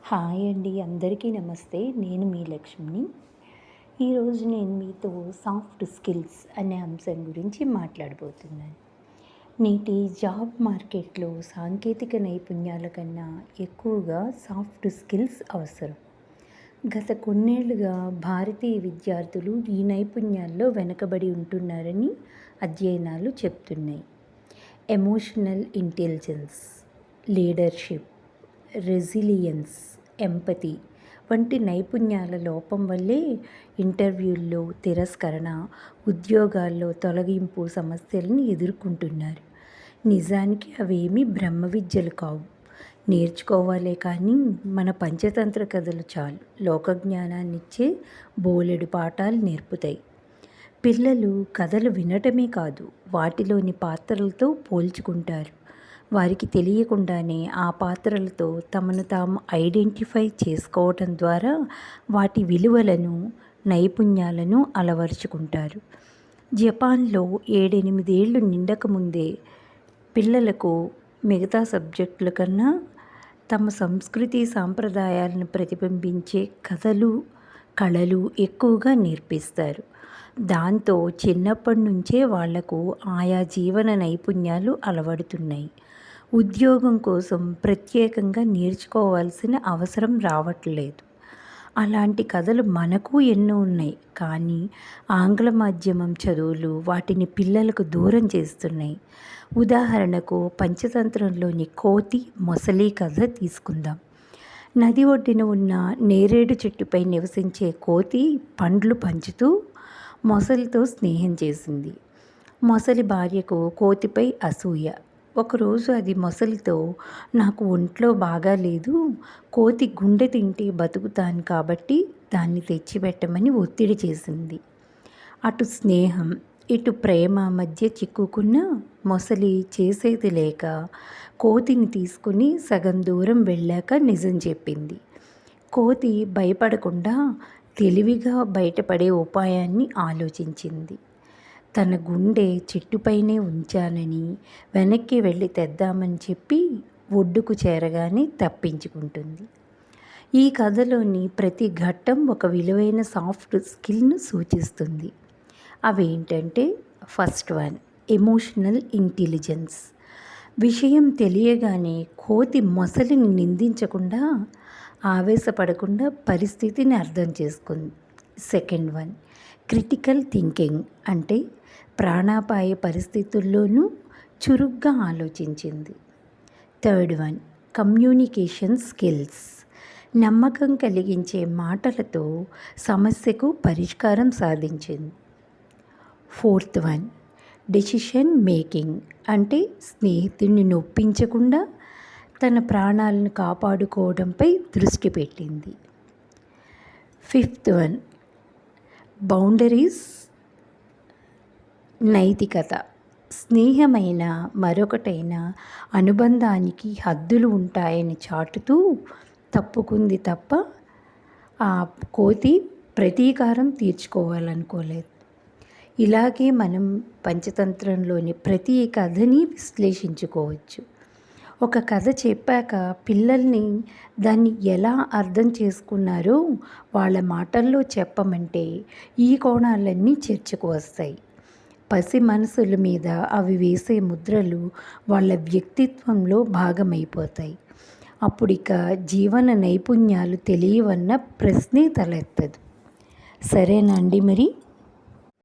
Hi అండి, అందరికీ నమస్తే. నేను మీ లక్ష్మిని. ఈరోజు నేను మీతో సాఫ్ట్ స్కిల్స్ అనే అంశం గురించి మాట్లాడబోతున్నాను. నేటి జాబ్ మార్కెట్లో సాంకేతిక నైపుణ్యాల కన్నా ఎక్కువగా సాఫ్ట్ స్కిల్స్ అవసరం. గత కొన్నేళ్లుగా భారతీయ విద్యార్థులు ఈ నైపుణ్యాల్లో వెనుకబడి ఉంటున్నారని అధ్యయనాలు చెప్తున్నాయి. Emotional intelligence, leadership, resilience, empathy వంటి నైపుణ్యాల లోపం వల్లే ఇంటర్వ్యూల్లో తిరస్కరణ, ఉద్యోగాల్లో తొలగింపు సమస్యలను ఎదుర్కొంటున్నారు. నిజానికి అవేమీ బ్రహ్మ విద్యలు కావు. నేర్చుకోవాలే కానీ మన పంచతంత్ర కథలు చాలు లోకజ్ఞానాన్నిచ్చే బోలెడు పాఠాలు నేర్పుతాయి. పిల్లలు కథలు వినటమే కాదు, వాటిలోని పాత్రలతో పోల్చుకుంటారు. వారికి తెలియకుండానే ఆ పాత్రలతో తమను తాము ఐడెంటిఫై చేసుకోవటం ద్వారా వాటి విలువలను, నైపుణ్యాలను అలవరుచుకుంటారు. జపాన్లో 7-8 ఏళ్ళు నిండకముందే పిల్లలకు మిగతా సబ్జెక్టుల కన్నా తమ సంస్కృతి సాంప్రదాయాలను ప్రతిబింబించే కథలు, కళలు ఎక్కువగా నేర్పిస్తారు. దాంతో చిన్నప్పటి నుంచే వాళ్లకు ఆయా జీవన నైపుణ్యాలు అలవడుతున్నాయి. ఉద్యోగం కోసం ప్రత్యేకంగా నేర్చుకోవాల్సిన అవసరం రావట్లేదు. అలాంటి కథలు మనకు ఎన్నో ఉన్నాయి, కానీ ఆంగ్ల మాధ్యమం చదువులు వాటిని పిల్లలకు దూరం చేస్తున్నాయి. ఉదాహరణకు పంచతంత్రంలోని కోతి, మొసలి కథ తీసుకుందాం. నది ఒడ్డున ఉన్న నేరేడు చెట్టుపై నివసించే కోతి పండ్లు పంచుతూ మొసలితో స్నేహం చేసింది. మొసలి భార్యకు కోతిపై అసూయ. ఒకరోజు అది మొసలితో, నాకు ఒంట్లో బాగాలేదు, కోతి గుండె తింటే బతుకుతాను కాబట్టి దాన్ని తెచ్చిపెట్టమని ఒత్తిడి చేసింది. అటు స్నేహం, ఇటు ప్రేమ మధ్య చిక్కుకున్న మొసలి చేసేది లేక కోతిని తీసుకుని సగం దూరం వెళ్ళాక నిజం చెప్పింది. కోతి భయపడకుండా తెలివిగా బయటపడే ఉపాయాన్ని ఆలోచించింది. తన గుండె చెట్టుపైనే ఉంచానని వెనక్కి వెళ్ళి తెద్దామని చెప్పి ఒడ్డుకు చేరగానే తప్పించుకుంటుంది. ఈ కథలోని ప్రతి ఘట్టం ఒక విలువైన సాఫ్ట్ స్కిల్ను సూచిస్తుంది. అవేంటంటే, ఫస్ట్ వన్, ఎమోషనల్ ఇంటెలిజెన్స్. విషయం తెలియగానే కోతి మొసలిని నిందించకుండా, ఆవేశపడకుండా పరిస్థితిని అర్థం చేసుకుంది. Second one, critical thinking. అంటే ప్రాణాపాయ పరిస్థితుల్లోనూ చురుగ్గా ఆలోచించింది. Third one, communication skills. నమ్మకం కలిగించే మాటలతో సమస్యకు పరిష్కారం సాధించింది. Fourth one, decision making. అంటే స్నేహితుడిని నొప్పించకుండా తన ప్రాణాలను కాపాడుకోవడంపై దృష్టి పెట్టింది. ఫిఫ్త్ వన్, బౌండరీస్, నైతికత. స్నేహమైన మరొకటైన అనుబంధానికి హద్దులు ఉంటాయని చాటుతూ తప్పుకుంది తప్ప ఆ కోతి ప్రతీకారం తీర్చుకోవాలనుకోలేదు. ఇలాగే మనం పంచతంత్రంలోని ప్రతి కథని విశ్లేషించుకోవచ్చు. ఒక కథ చెప్పాక పిల్లల్ని దాన్ని ఎలా అర్థం చేసుకున్నారో వాళ్ళ మాటల్లో చెప్పమంటే ఈ కోణాలన్నీ చర్చకు వస్తాయి. పసి మనసుల మీద అవి వేసే ముద్రలు వాళ్ళ వ్యక్తిత్వంలో భాగమైపోతాయి. అప్పుడిక జీవన నైపుణ్యాలు తెలియవన్న ప్రశ్నే తలెత్తదు. సరేనా అండి మరి?